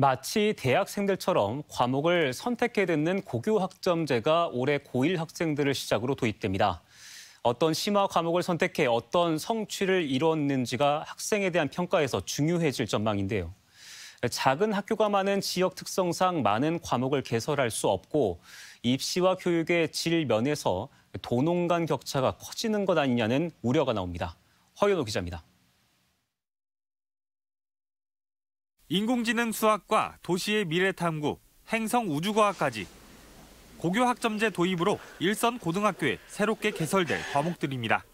마치 대학생들처럼 과목을 선택해 듣는 고교 학점제가 올해 고1 학생들을 시작으로 도입됩니다. 어떤 심화 과목을 선택해 어떤 성취를 이뤘는지가 학생에 대한 평가에서 중요해질 전망인데요. 작은 학교가 많은 지역 특성상 많은 과목을 개설할 수 없고 입시와 교육의 질 면에서 도농 간 격차가 커지는 것 아니냐는 우려가 나옵니다. 허연호 기자입니다. 인공지능 수학과 도시의 미래탐구, 행성 우주과학까지 고교 학점제 도입으로 일선 고등학교에 새롭게 개설될 과목들입니다.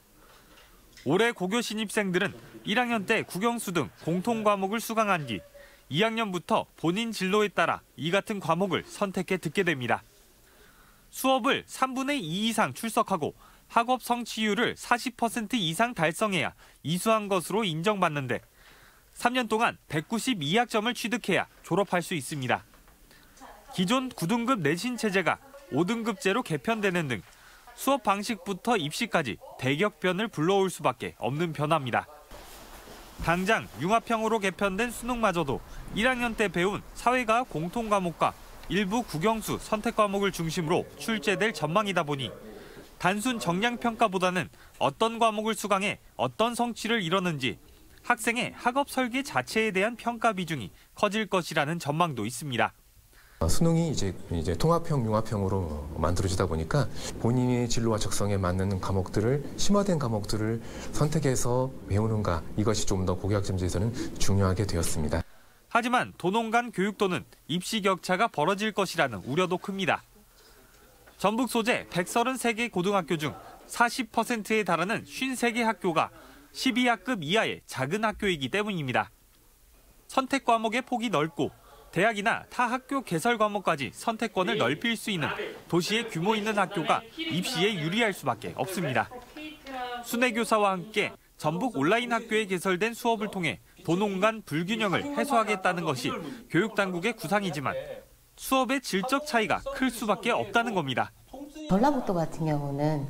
올해 고교 신입생들은 1학년 때 국영수 등 공통 과목을 수강한 뒤 2학년부터 본인 진로에 따라 이 같은 과목을 선택해 듣게 됩니다. 수업을 3분의 2 이상 출석하고 학업 성취율을 40% 이상 달성해야 이수한 것으로 인정받는데 3년 동안 192학점을 취득해야 졸업할 수 있습니다. 기존 9등급 내신 체제가 5등급제로 개편되는 등 수업 방식부터 입시까지 대격변을 불러올 수밖에 없는 변화입니다. 당장 융합형으로 개편된 수능마저도 1학년 때 배운 사회과학 공통과목과 일부 국영수 선택 과목을 중심으로 출제될 전망이다 보니 단순 정량평가보다는 어떤 과목을 수강해 어떤 성취를 이뤘는지 학생의 학업 설계 자체에 대한 평가 비중이 커질 것이라는 전망도 있습니다. 수능이 이제 통합형, 융합형으로 만들어지다 보니까 본인의 진로와 적성에 맞는 과목들을 심화된 과목들을 선택해서 배우는가 이것이 좀 더 고교 학점제에서는 중요하게 되었습니다. 하지만 도농 간 교육도는 입시 격차가 벌어질 것이라는 우려도 큽니다. 전북 소재 133개 고등학교 중 40%에 달하는 53개 학교가 12학급 이하의 작은 학교이기 때문입니다. 선택 과목의 폭이 넓고 대학이나 타 학교 개설 과목까지 선택권을 넓힐 수 있는 도시의 규모 있는 학교가 입시에 유리할 수밖에 없습니다. 순회교사와 함께 전북 온라인 학교에 개설된 수업을 통해 도농 간 불균형을 해소하겠다는 것이 교육당국의 구상이지만 수업의 질적 차이가 클 수밖에 없다는 겁니다. 전라북도 같은 경우는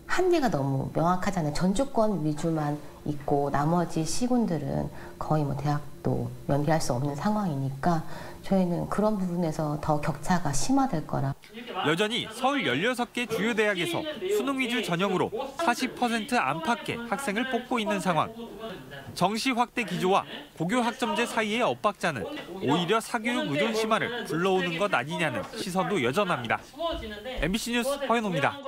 한계가 너무 명확하잖아요. 전주권 위주만 있고 나머지 시군들은 거의 대학도 연계할 수 없는 상황이니까 저희는 그런 부분에서 더 격차가 심화될 거라. 여전히 서울 16개 주요 대학에서 수능 위주 전형으로 40% 안팎의 학생을 뽑고 있는 상황. 정시 확대 기조와 고교 학점제 사이의 엇박자는 오히려 사교육 의존 심화를 불러오는 것 아니냐는 시선도 여전합니다. MBC 뉴스 허연호입니다.